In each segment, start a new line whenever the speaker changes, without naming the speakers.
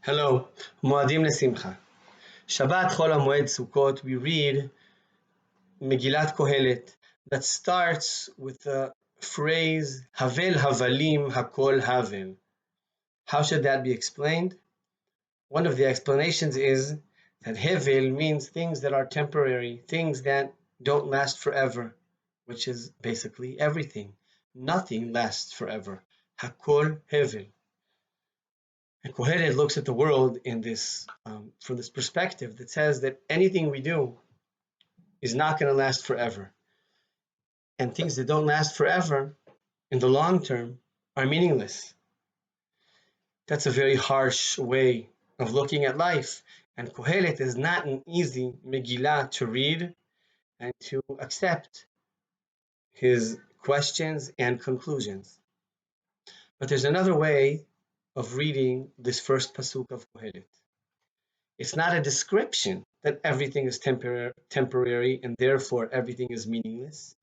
Hello, Moadim Lesimcha. Shabbat Chol HaMoed Sukkot, we read Megillat Kohelet that starts with the phrase Havel Havalim Hakol Havel. How should that be explained? One of the explanations is that Hevel means things that are temporary, things that don't last forever, which is basically everything. Nothing lasts forever. Hakol Hevel. And Kohelet looks at the world in this, from this perspective that says that anything we do is not going to last forever. And things that don't last forever in the long term are meaningless. That's a very harsh way of looking at life. And Kohelet is not an easy Megillah to read and to accept his questions and conclusions. But there's another way of reading this first pasuk of Kohelet. It's not a description that everything is temporary and therefore everything is meaningless,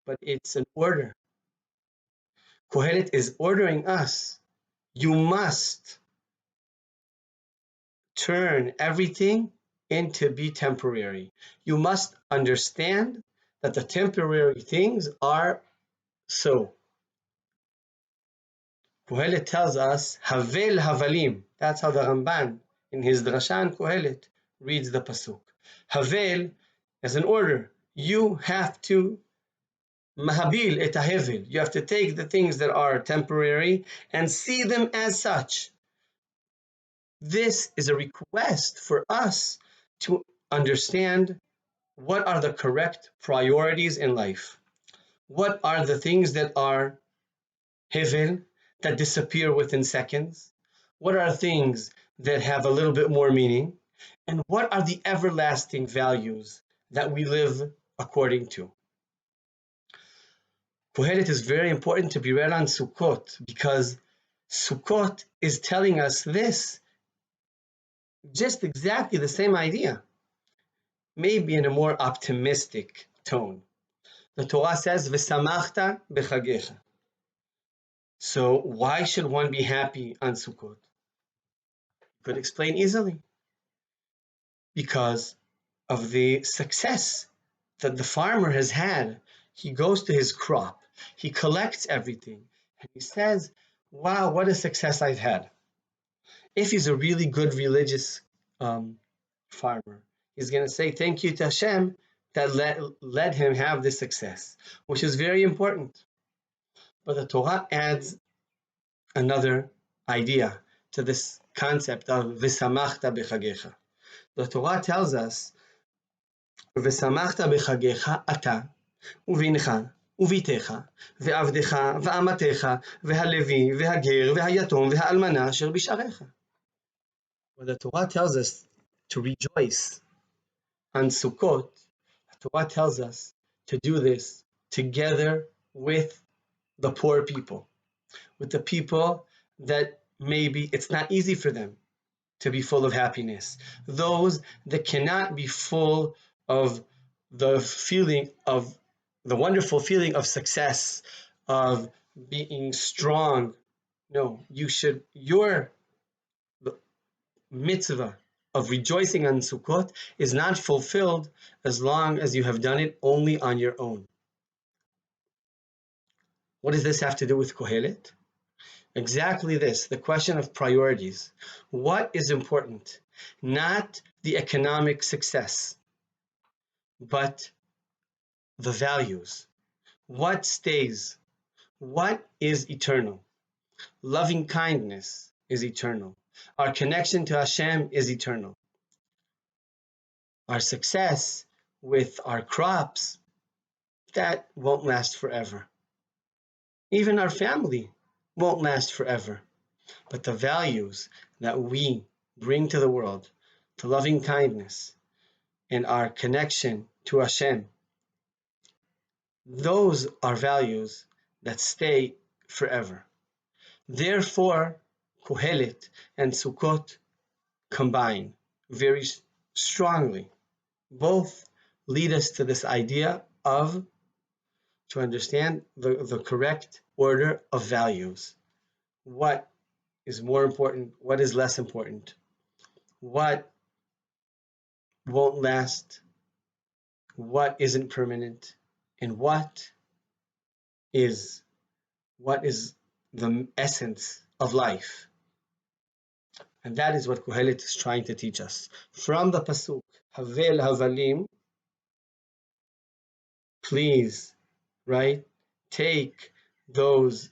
but it's an order. Kohelet is ordering us, you must turn everything into be temporary. You must understand that the temporary things are so. Kohelet tells us, Havel Havalim. That's how the Ramban in his Drasha on Kohelet reads the pasuk. Havel as an order. You have to mahabil et havel. You have to take the things that are temporary and see them as such. This is a request for us to understand what are the correct priorities in life. What are the things that are hevel, that disappear within seconds? What are things that have a little bit more meaning? And what are the everlasting values that we live according to? Kohelet is very important to be read on Sukkot because Sukkot is telling us this, just exactly the same idea, maybe in a more optimistic tone. The Torah says, V'samachta b'chagecha. So why should one be happy on Sukkot? Could explain easily. Because of the success that the farmer has had. He goes to his crop, he collects everything, and he says, wow, what a success I've had. If he's a really good religious farmer, he's going to say thank you to Hashem that let him have this success, which is very important. But the Torah adds another idea to this concept of v'samachta b'chagecha. The Torah tells us, ושמחת בחגיך אתה ובנך וביתך ועבדך ואמתך והלוי והגר והיתום והאלמנה אשר בשעריך. When the Torah tells us to rejoice on Sukkot, the Torah tells us to do this together with the poor people, with the people that maybe it's not easy for them to be full of happiness, those that cannot be full of the feeling of the wonderful feeling of success, of being strong. No, your mitzvah of rejoicing on Sukkot is not fulfilled as long as you have done it only on your own. What does this have to do with Kohelet? Exactly this, the question of priorities. What is important? Not the economic success, but the values. What stays? What is eternal? Loving kindness is eternal. Our connection to Hashem is eternal. Our success with our crops, that won't last forever. Even our family won't last forever. But the values that we bring to the world, to loving kindness and our connection to Hashem, those are values that stay forever. Therefore, Kohelet and Sukkot combine very strongly. Both lead us to this idea of to understand the correct order of values. What is more important, what is less important, what won't last, what isn't permanent, and is what is the essence of life. And that is what Kohelet is trying to teach us. From the Pasuk, Havel Havalim, please, right? Take those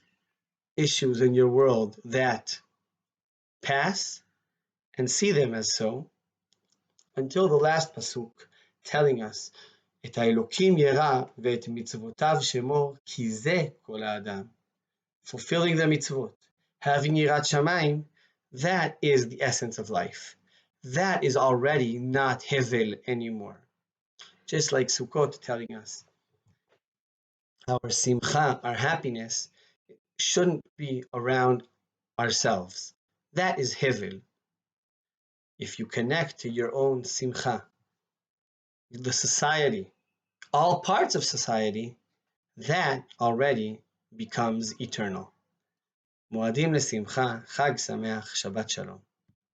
issues in your world that pass and see them as so, until the last Pasuk, telling us, את האלוקים ירא ואת מצוותיו שמור, כי זה כל האדם. Fulfilling the mitzvot, having yirat shamayim, that is the essence of life. That is already not hevel anymore. Just like Succot telling us, our simcha, our happiness, shouldn't be around ourselves. That is hevel. If you connect to your own simcha, the society, all parts of society, that already becomes eternal. מועדים לשמחה, חג שמח, שבת שלום.